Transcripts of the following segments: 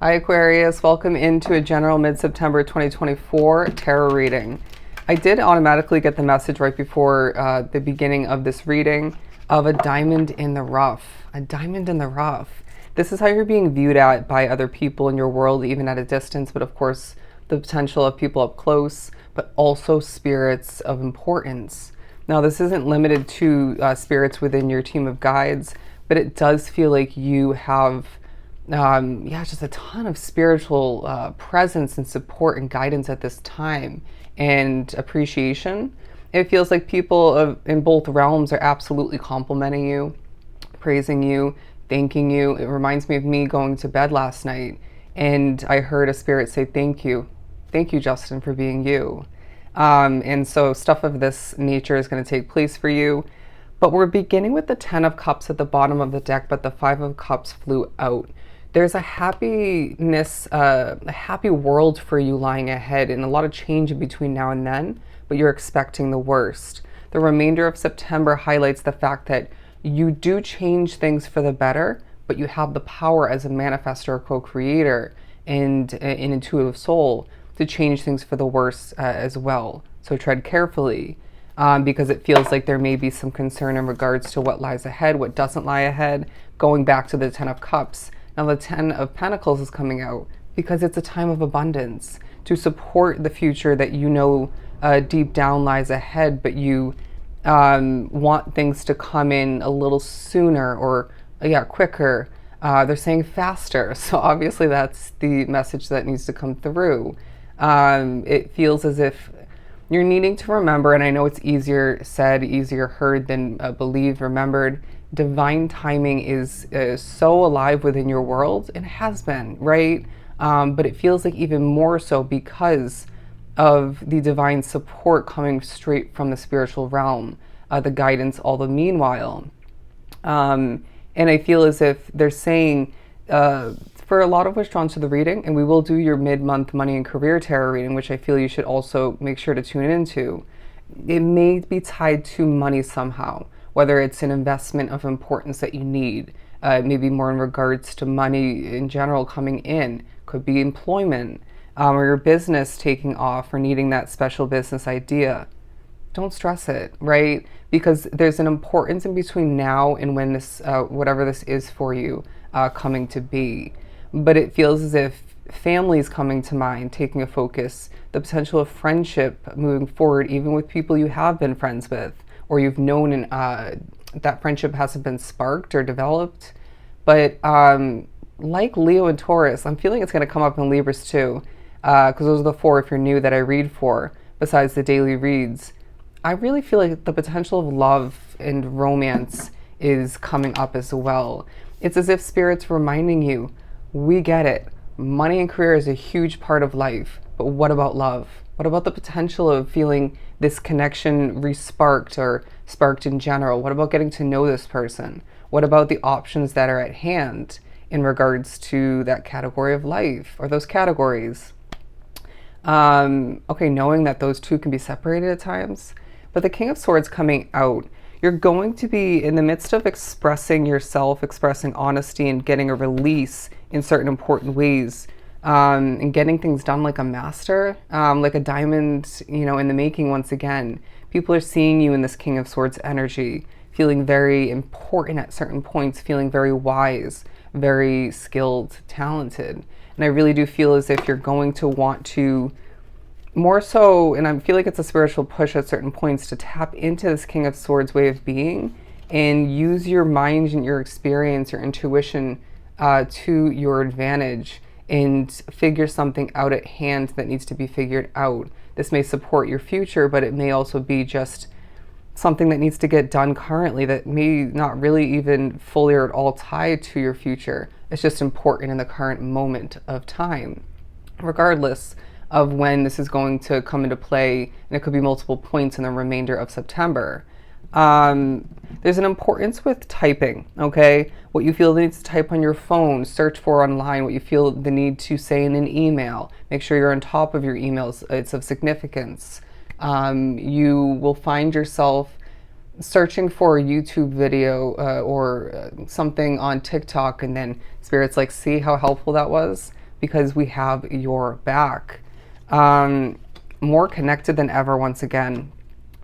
Hi Aquarius, welcome into a general mid-September 2024 tarot reading. I did automatically get the message right before the beginning of this reading of a diamond in the rough. A diamond in the rough. This is how you're being viewed at by other people in your world, even at a distance, but of course the potential of people up close, but also spirits of importance. Now this isn't limited to spirits within your team of guides, but it does feel like you have just a ton of spiritual presence and support and guidance at this time and appreciation. It feels like people in both realms are absolutely complimenting you, praising you, thanking you. It reminds me of me going to bed last night and I heard a spirit say, thank you, Justin, for being you. And so stuff of this nature is going to take place for you. But we're beginning with the 10 of Cups at the bottom of the deck, but the 5 of Cups flew out. There's a happiness, a happy world for you lying ahead and a lot of change in between now and then, but you're expecting the worst. The remainder of September highlights the fact that you do change things for the better, but you have the power as a manifestor, co-creator, and an intuitive soul to change things for the worse as well. So tread carefully because it feels like there may be some concern in regards to what lies ahead, what doesn't lie ahead, going back to the 10 of Cups. Now the 10 of Pentacles is coming out because it's a time of abundance to support the future that you know deep down lies ahead, but you want things to come in a little sooner or quicker. They're saying faster. So obviously that's the message that needs to come through. It feels as if you're needing to remember, and I know it's easier said, easier heard than believed, remembered. Divine timing is so alive within your world, and it has been, right? But it feels like even more so because of the divine support coming straight from the spiritual realm, the guidance, all the meanwhile. And I feel as if they're saying, for a lot of us drawn to the reading, and we will do your mid-month money and career tarot reading, which I feel you should also make sure to tune into. It may be tied to money somehow, whether it's an investment of importance that you need, maybe more in regards to money in general coming in, could be employment, or your business taking off or needing that special business idea. Don't stress it, right? Because there's an importance in between now and when this, whatever this is for you, coming to be. But it feels as if families coming to mind, taking a focus, the potential of friendship moving forward, even with people you have been friends with, or you've known and that friendship hasn't been sparked or developed. But like Leo and Taurus, I'm feeling it's going to come up in Libras too, because those are the 4, if you're new, that I read for, besides the daily reads. I really feel like the potential of love and romance is coming up as well. It's as if Spirit's reminding you, we get it. Money and career is a huge part of life, but what about love? What about the potential of feeling this connection re-sparked or sparked in general? What about getting to know this person? What about the options that are at hand in regards to that category of life or those categories? Okay, knowing that those two can be separated at times, but the King of Swords coming out, you're going to be in the midst of expressing yourself, expressing honesty and getting a release in certain important ways. And getting things done like a master, like a diamond, in the making once again. People are seeing you in this King of Swords energy, feeling very important at certain points, feeling very wise, very skilled, talented. And I really do feel as if you're going to want to more so, and I feel like it's a spiritual push at certain points to tap into this King of Swords way of being and use your mind and your experience, your intuition to your advantage and figure something out at hand that needs to be figured out. This may support your future, but it may also be just something that needs to get done currently that may not really even fully or at all tied to your future. It's just important in the current moment of time, regardless of when this is going to come into play, and it could be multiple points in the remainder of September. There's an importance with typing, okay? What you feel the need to type on your phone, search for online, what you feel the need to say in an email. Make sure you're on top of your emails. It's of significance. You will find yourself searching for a YouTube video or something on TikTok, and then Spirit's like, see how helpful that was? because we have your back. More connected than ever once again.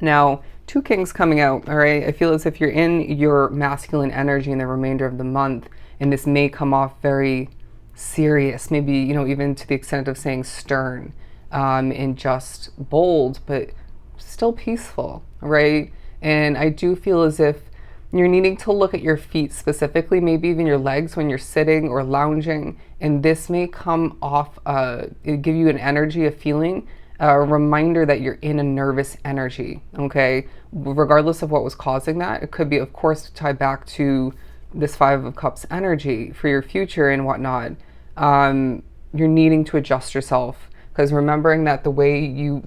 Now, two kings coming out, all right? I feel as if you're in your masculine energy in the remainder of the month, and this may come off very serious, maybe, you know, even to the extent of saying stern, and just bold, but still peaceful, right? And I do feel as if you're needing to look at your feet specifically, maybe even your legs when you're sitting or lounging, and this may come off, give you an energy, a feeling, a reminder that you're in a nervous energy, okay? Regardless of what was causing that, it could be, of course, tied back to this Five of Cups energy for your future and whatnot. You're needing to adjust yourself, because remembering that the way you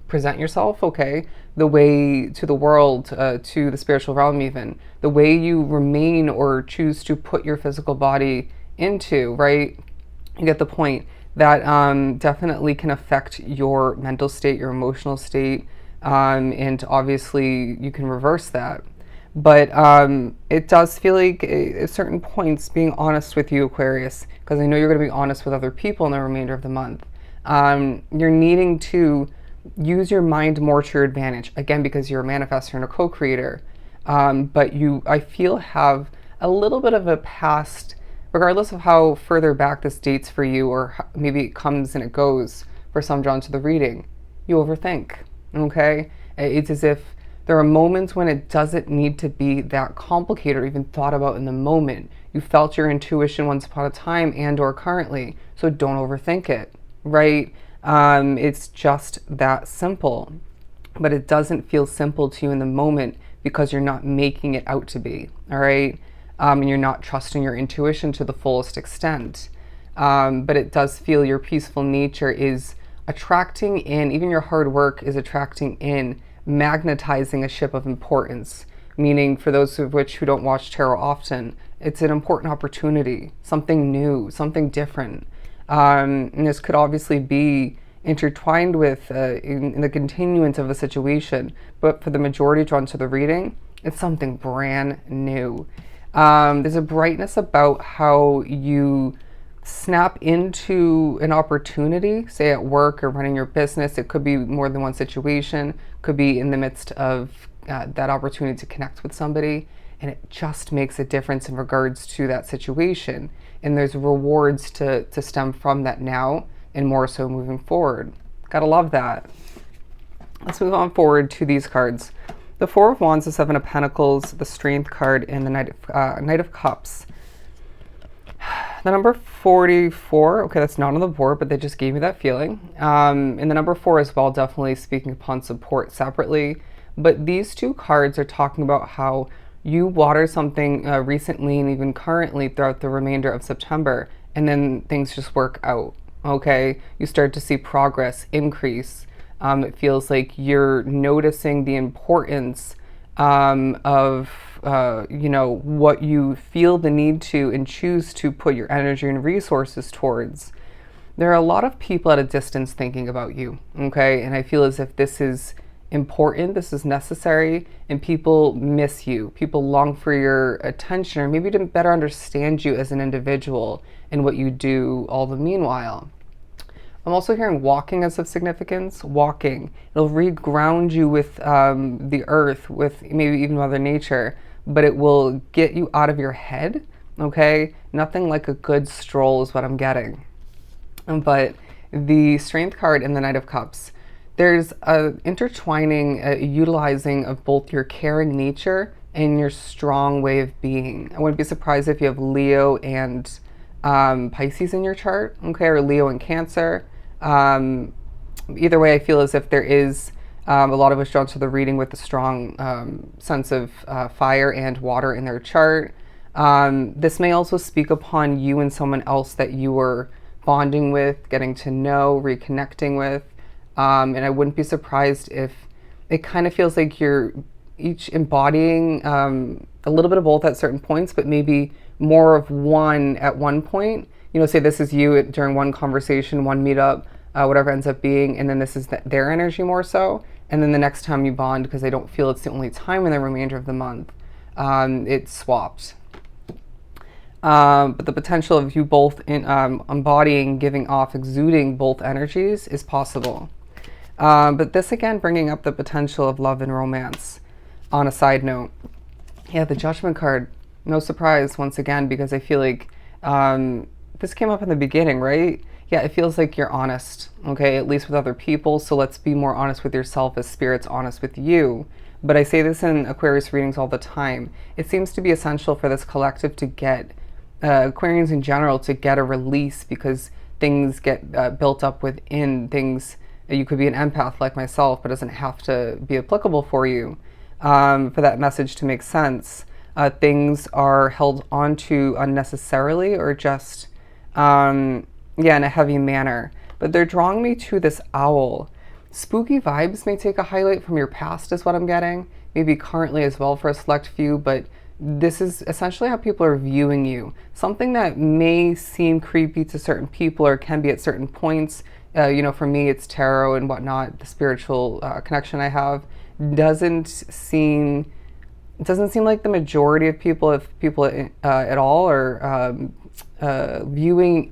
present yourself, okay, the way to the world, to the spiritual realm even, the way you remain or choose to put your physical body into, right? You get the point. That definitely can affect your mental state, your emotional state, and obviously you can reverse that. But it does feel like at certain points being honest with you, Aquarius, because I know you're going to be honest with other people in the remainder of the month. You're needing to use your mind more to your advantage, again, because you're a manifestor and a co-creator. But you, I feel, have a little bit of a past, regardless of how further back this dates for you, or maybe it comes and it goes for some drawn to the reading, you overthink, okay? It's as if there are moments when it doesn't need to be that complicated or even thought about in the moment. You felt your intuition once upon a time and or currently, so don't overthink it, right? It's just that simple, but it doesn't feel simple to you in the moment because you're not making it out to be, all right? And you're not trusting your intuition to the fullest extent. But it does feel your peaceful nature is attracting in, even your hard work is attracting in, magnetizing a ship of importance. Meaning, for those of which who don't watch tarot often, it's an important opportunity, something new, something different. And this could obviously be intertwined with in the continuance of a situation, but for the majority drawn to the reading, it's something brand new. There's a brightness about how you snap into an opportunity, say at work or running your business. It could be more than one situation, could be in the midst of that opportunity to connect with somebody, and it just makes a difference in regards to that situation. And there's rewards to stem from that now, and more so moving forward. Gotta love that. Let's move on forward to these cards. The Four of Wands, the Seven of Pentacles, the Strength card, and the Knight of Cups. The number 44, okay, that's not on the board, but they just gave me that feeling. And the number 4 as well, definitely speaking upon support separately. But these two cards are talking about how you water something recently and even currently throughout the remainder of September, and then things just work out, okay? You start to see progress increase. It feels like you're noticing the importance of, you know, what you feel the need to and choose to put your energy and resources towards. There are a lot of people at a distance thinking about you, okay? And I feel as if this is important, this is necessary, and people miss you. People long for your attention, or maybe to better understand you as an individual and what you do all the meanwhile. I'm also hearing walking as of significance. Walking. It'll reground you with the earth, with maybe even Mother Nature, but it will get you out of your head, okay? Nothing like a good stroll is what I'm getting. But the Strength card and the Knight of Cups, there's a intertwining, utilizing of both your caring nature and your strong way of being. I wouldn't be surprised if you have Leo and Pisces in your chart, okay, or Leo and Cancer. Either way, I feel as if there is a lot of us drawn to the reading with a strong sense of fire and water in their chart. This may also speak upon you and someone else that you were bonding with, getting to know, reconnecting with. And I wouldn't be surprised if it kind of feels like you're each embodying a little bit of both at certain points, but maybe more of one at one point. You know, say this is you during one conversation, one meetup, whatever ends up being, and then this is their energy more so. And then the next time you bond, because they don't feel it's the only time in the remainder of the month, it's swapped. But the potential of you both embodying, giving off, exuding both energies is possible. But this again bringing up the potential of love and romance. On a side note, yeah, the Judgment card, no surprise once again, because I feel like this came up in the beginning, right? Yeah, it feels like you're honest, okay, at least with other people. So let's be more honest with yourself as Spirit's honest with you. But I say this in Aquarius readings all the time. It seems to be essential for this collective to get, Aquarians in general, to get a release, because things get built up within things. You could be an empath like myself, but it doesn't have to be applicable for you. For that message to make sense, things are held onto unnecessarily, or just, yeah, in a heavy manner. But they're drawing me to this owl. Spooky vibes may take a highlight from your past is what I'm getting. Maybe currently as well for a select few, but this is essentially how people are viewing you. Something that may seem creepy to certain people, or can be at certain points. You know, for me, it's tarot and whatnot, the spiritual connection I have. Doesn't seem like the majority of people, if people at all, are viewing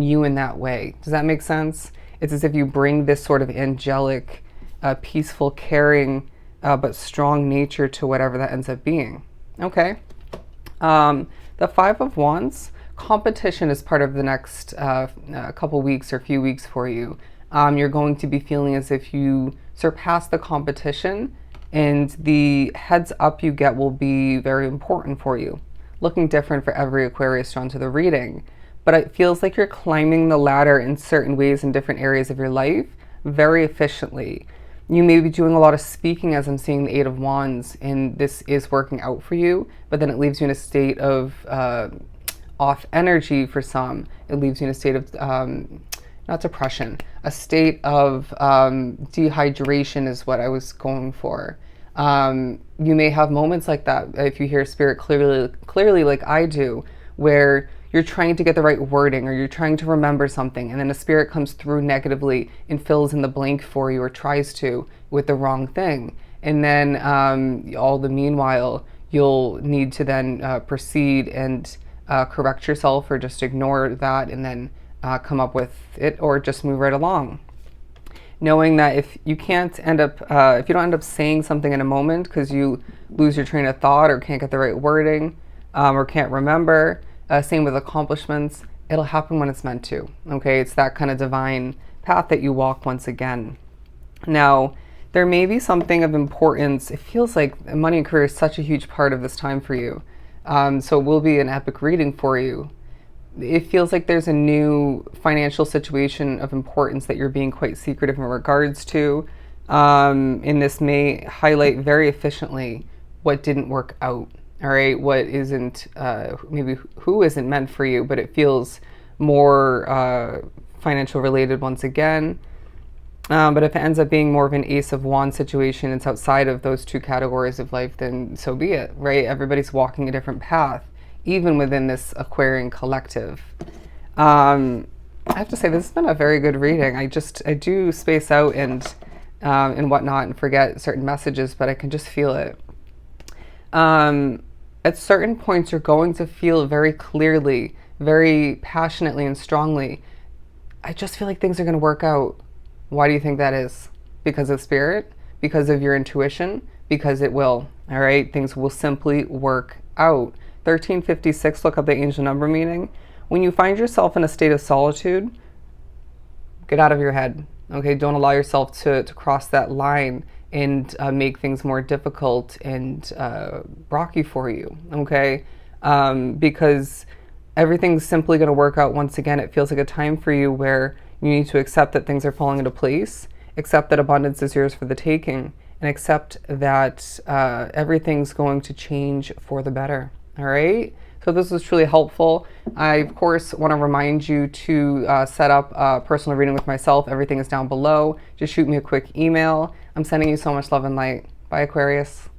you in that way. Does that make sense? It's as if you bring this sort of angelic, peaceful, caring, but strong nature to whatever that ends up being. Okay. The Five of Wands, competition is part of the next couple weeks or few weeks for you. You're going to be feeling as if you surpass the competition, and the heads up you get will be very important for you. Looking different for every Aquarius drawn to the reading. But it feels like you're climbing the ladder in certain ways in different areas of your life very efficiently. You may be doing a lot of speaking, as I'm seeing the Eight of Wands, and this is working out for you, but then it leaves you in a state of off energy for some. It leaves you in a state of not depression, a state of dehydration is what I was going for. You may have moments like that if you hear Spirit clearly like I do, where you're trying to get the right wording, or you're trying to remember something, and then a Spirit comes through negatively and fills in the blank for you, or tries to, with the wrong thing. And then all the meanwhile, you'll need to then proceed and correct yourself, or just ignore that and then come up with it, or just move right along. Knowing that if you can't end up, if you don't end up saying something in a moment because you lose your train of thought, or can't get the right wording, or can't remember, same with accomplishments, it'll happen when it's meant to. Okay, it's that kind of divine path that you walk once again. Now, there may be something of importance. It feels like money and career is such a huge part of this time for you. So it will be an epic reading for you. It feels like there's a new financial situation of importance that you're being quite secretive in regards to. And this may highlight very efficiently what didn't work out. All right, what isn't, maybe who isn't meant for you, but it feels more financial related once again. But if it ends up being more of an Ace of Wands situation, it's outside of those two categories of life, then so be it, right? Everybody's walking a different path, even within this Aquarian collective. I have to say, this has been a very good reading. I do space out and whatnot and forget certain messages, but I can just feel it. At certain points, you're going to feel very clearly, very passionately and strongly, I just feel like things are going to work out. Why do you think that is? Because of Spirit? Because of your intuition? Because it will. All right? Things will simply work out. 1356, look up the angel number meaning. When you find yourself in a state of solitude, get out of your head. Okay? Don't allow yourself to cross that line and make things more difficult and rocky for you. Okay? Because everything's simply going to work out once again. It feels like a time for you where you need to accept that things are falling into place, accept that abundance is yours for the taking, and accept that everything's going to change for the better. All right? So this was truly helpful. I, of course, want to remind you to set up a personal reading with myself. Everything is down below. Just shoot me a quick email. I'm sending you so much love and light. Bye, Aquarius.